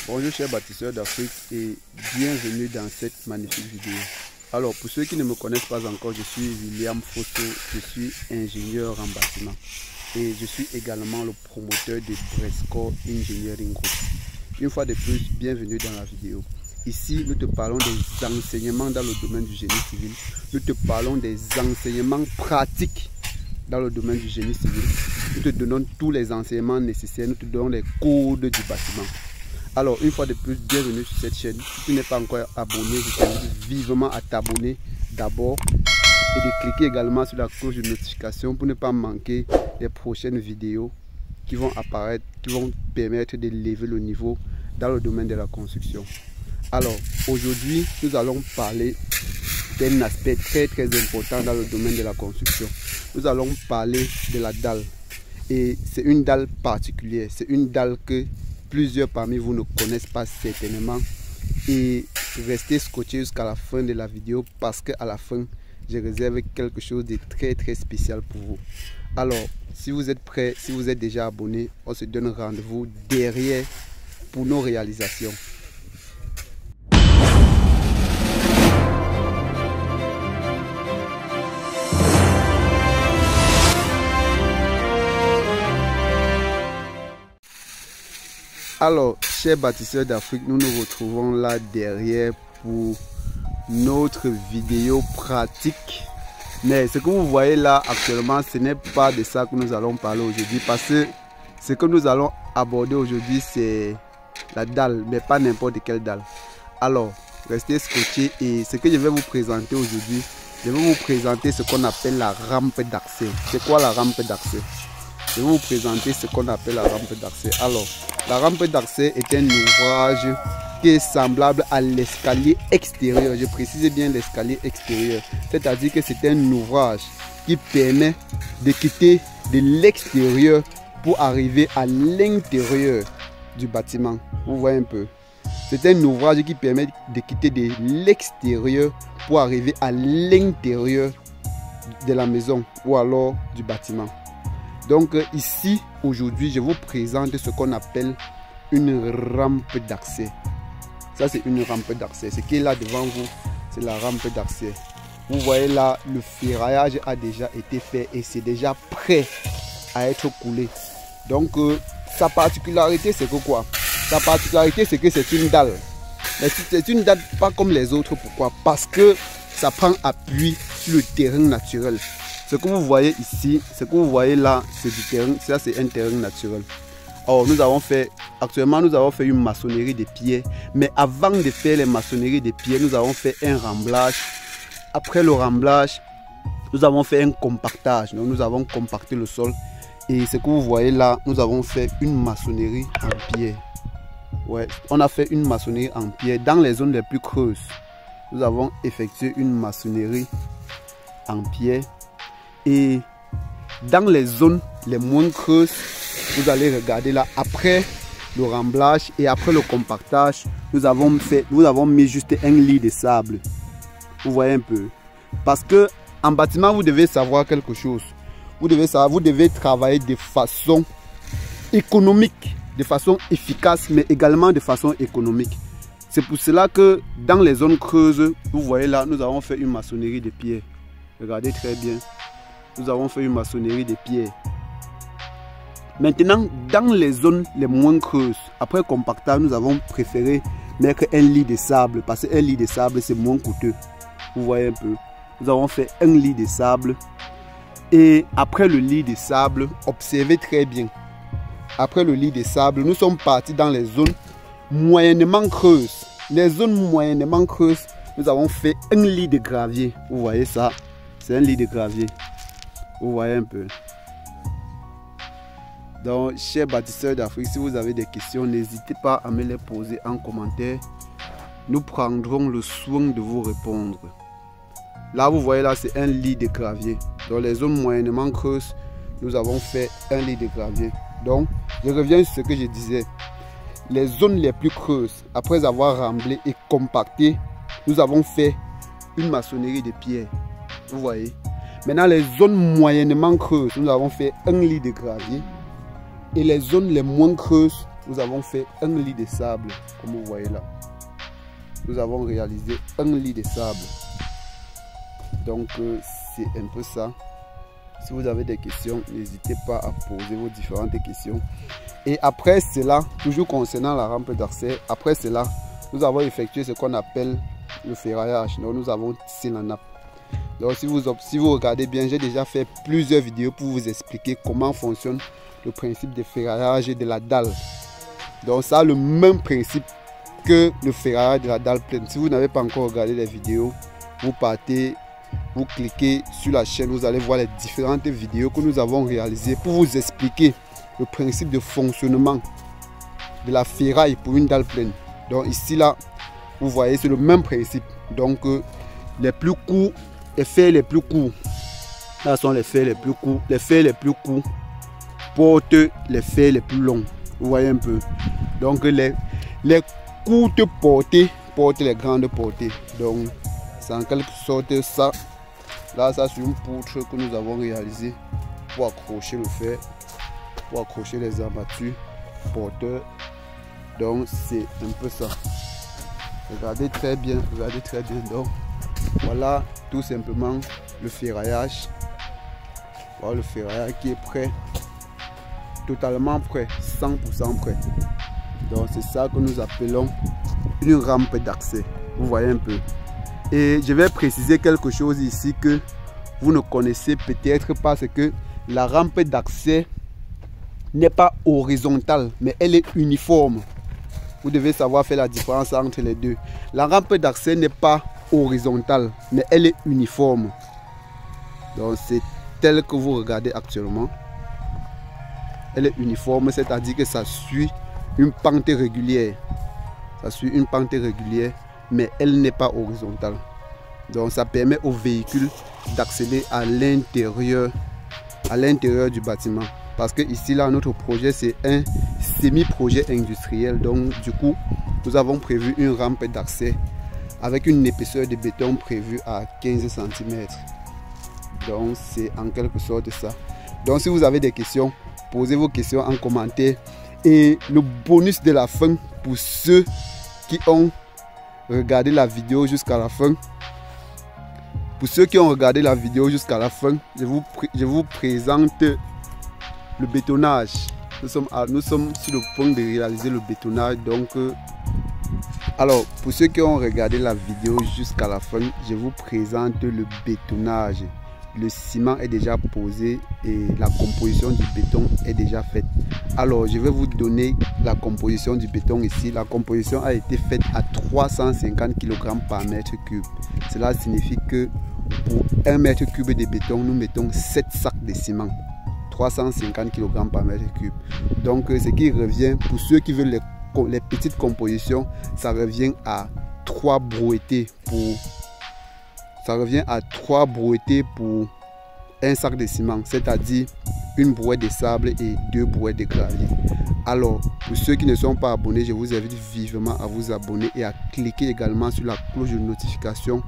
Bonjour chers bâtisseurs d'Afrique et bienvenue dans cette magnifique vidéo. Alors pour ceux qui ne me connaissent pas encore, je suis William Fosso, je suis ingénieur en bâtiment et je suis également le promoteur de Brescore Engineering Group. Une fois de plus, bienvenue dans la vidéo. Ici, nous te parlons des enseignements dans le domaine du génie civil. Nous te parlons des enseignements pratiques dans le domaine du génie civil. Nous te donnons tous les enseignements nécessaires. Nous te donnons les codes du bâtiment. Alors, une fois de plus, bienvenue sur cette chaîne. Si tu n'es pas encore abonné, je t'invite vivement à t'abonner d'abord et de cliquer également sur la cloche de notification pour ne pas manquer les prochaines vidéos qui vont apparaître, qui vont permettre d'élever le niveau dans le domaine de la construction. Alors, aujourd'hui, nous allons parler d'un aspect très important dans le domaine de la construction. Nous allons parler de la dalle. Et c'est une dalle particulière. C'est une dalle que plusieurs parmi vous ne connaissent pas certainement. Et restez scotchés jusqu'à la fin de la vidéo parce qu'à la fin, je réserve quelque chose de très spécial pour vous. Alors, si vous êtes prêts, si vous êtes déjà abonné, on se donne rendez-vous derrière pour nos réalisations. Alors, chers bâtisseurs d'Afrique, nous nous retrouvons là derrière pour notre vidéo pratique. Mais ce que vous voyez là actuellement, ce n'est pas de ça que nous allons parler aujourd'hui. Parce que ce que nous allons aborder aujourd'hui, c'est la dalle, mais pas n'importe quelle dalle. Alors, restez scotchés et ce que je vais vous présenter aujourd'hui, je vais vous présenter ce qu'on appelle la rampe d'accès. C'est quoi la rampe d'accès? Je vais vous présenter ce qu'on appelle la rampe d'accès. Alors, la rampe d'accès est un ouvrage qui est semblable à l'escalier extérieur. Je précise bien l'escalier extérieur. C'est-à-dire que c'est un ouvrage qui permet de quitter de l'extérieur pour arriver à l'intérieur du bâtiment. Vous voyez un peu. C'est un ouvrage qui permet de quitter de l'extérieur pour arriver à l'intérieur de la maison ou alors du bâtiment. Donc ici, aujourd'hui, je vous présente ce qu'on appelle une rampe d'accès. Ça, c'est une rampe d'accès. Ce qui est là devant vous, c'est la rampe d'accès. Vous voyez là, le ferraillage a déjà été fait et c'est déjà prêt à être coulé. Donc, sa particularité, c'est que quoi? Sa particularité, c'est que c'est une dalle. Mais c'est une dalle pas comme les autres. Pourquoi? Parce que ça prend appui sur le terrain naturel. Ce que vous voyez ici, ce que vous voyez là, c'est du terrain, ça c'est un terrain naturel. Or, actuellement nous avons fait une maçonnerie de pierre, mais avant de faire les maçonneries de pierre, nous avons fait un remblage. Après le remblage, nous avons fait un compactage. Donc, nous avons compacté le sol. Et ce que vous voyez là, nous avons fait une maçonnerie en pierre. Ouais, on a fait une maçonnerie en pierre dans les zones les plus creuses. Nous avons effectué une maçonnerie en pierre. Et dans les zones les moins creuses, vous allez regarder là, après le remblage et après le compactage, nous avons mis juste un lit de sable. Vous voyez un peu. Parce que en bâtiment, vous devez savoir quelque chose. Vous devez travailler de façon économique, de façon efficace, mais également de façon économique. C'est pour cela que dans les zones creuses, vous voyez là, nous avons fait une maçonnerie de pierre. Regardez très bien. Nous avons fait une maçonnerie de pierre. Maintenant, dans les zones les moins creuses, après compactage, nous avons préféré mettre un lit de sable parce qu'un lit de sable, c'est moins coûteux. Vous voyez un peu. Nous avons fait un lit de sable. Et après le lit de sable, observez très bien. Après le lit de sable, nous sommes partis dans les zones moyennement creuses. Les zones moyennement creuses, nous avons fait un lit de gravier. Vous voyez ça? C'est un lit de gravier. Vous voyez un peu. Donc, chers bâtisseurs d'Afrique, si vous avez des questions, n'hésitez pas à me les poser en commentaire. Nous prendrons le soin de vous répondre. Là, vous voyez, là, c'est un lit de gravier. Dans les zones moyennement creuses, nous avons fait un lit de gravier. Donc, je reviens sur ce que je disais. Les zones les plus creuses, après avoir remblé et compacté, nous avons fait une maçonnerie de pierre. Vous voyez. Maintenant, les zones moyennement creuses, nous avons fait un lit de gravier. Et les zones les moins creuses, nous avons fait un lit de sable, comme vous voyez là. Nous avons réalisé un lit de sable. Donc c'est un peu ça. Si vous avez des questions, n'hésitez pas à poser vos différentes questions. Et après cela, toujours concernant la rampe d'accès, après cela, nous avons effectué ce qu'on appelle le ferraillage. Donc nous avons tissé la nappe. Donc si vous regardez bien, j'ai déjà fait plusieurs vidéos pour vous expliquer comment fonctionne le principe de ferraillage de la dalle. Donc ça a le même principe que le ferraillage de la dalle pleine. Si vous n'avez pas encore regardé les vidéos, vous partez, vous cliquez sur la chaîne, vous allez voir les différentes vidéos que nous avons réalisées pour vous expliquer le principe de fonctionnement de la ferraille pour une dalle pleine. Donc ici là, vous voyez, c'est le même principe. Donc les plus courts, les fers les plus courts, là sont les fers les plus courts. Les fers les plus courts portent les fers les plus longs. Vous voyez un peu. Donc les courtes portées portent les grandes portées. Donc c'est en quelque sorte ça. Là, ça c'est une poutre que nous avons réalisée pour accrocher le fer, pour accrocher les armatures porteurs. Donc c'est un peu ça. Regardez très bien, regardez très bien. Donc voilà tout simplement le ferraillage. Voilà le ferraillage qui est prêt, totalement prêt, 100% prêt. Donc c'est ça que nous appelons une rampe d'accès. Vous voyez un peu. Et je vais préciser quelque chose ici que vous ne connaissez peut-être pas, c'est que la rampe d'accès n'est pas horizontale, mais elle est uniforme. Vous devez savoir faire la différence entre les deux. La rampe d'accès n'est pas horizontale, mais elle est uniforme. Donc c'est tel que vous regardez actuellement. Elle est uniforme, c'est-à-dire que ça suit une pente régulière. Ça suit une pente régulière, mais elle n'est pas horizontale. Donc ça permet au véhicule d'accéder à l'intérieur du bâtiment. Parce que ici là, notre projet c'est un semi-projet industriel. Donc du coup, nous avons prévu une rampe d'accès avec une épaisseur de béton prévue à 15 cm. Donc c'est en quelque sorte ça. Donc si vous avez des questions, posez vos questions en commentaire. Et le bonus de la fin pour ceux qui ont regardé la vidéo jusqu'à la fin. Pour ceux qui ont regardé la vidéo jusqu'à la fin, je vous présente le bétonnage. Nous sommes sur le point de réaliser le bétonnage. Donc, alors, pour ceux qui ont regardé la vidéo jusqu'à la fin, je vous présente le bétonnage. Le ciment est déjà posé et la composition du béton est déjà faite. Alors, je vais vous donner la composition du béton ici. La composition a été faite à 350 kg par mètre cube. Cela signifie que pour 1 mètre cube de béton, nous mettons 7 sacs de ciment. 350 kg par mètre cube. Donc, ce qui revient, pour ceux qui veulent les petites compositions, ça revient à 3 brouettés pour... Ça revient à 3 brouettés pour un sac de ciment, c'est-à-dire une brouette de sable et 2 brouettes de gravier. Alors, pour ceux qui ne sont pas abonnés, je vous invite vivement à vous abonner et à cliquer également sur la cloche de notification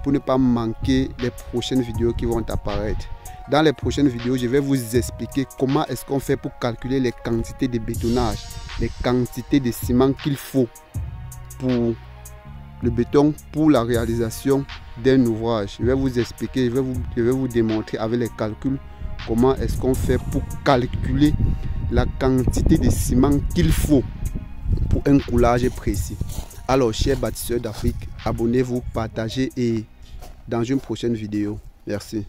pour ne pas manquer les prochaines vidéos qui vont apparaître. Dans les prochaines vidéos, je vais vous expliquer comment est-ce qu'on fait pour calculer les quantités de bétonnage, les quantités de ciment qu'il faut pour le béton pour la réalisation d'un ouvrage. Je vais vous expliquer, je vais vous démontrer avec les calculs comment est-ce qu'on fait pour calculer la quantité de ciment qu'il faut pour un coulage précis. Alors, chers bâtisseurs d'Afrique, abonnez-vous, partagez et dans une prochaine vidéo. Merci.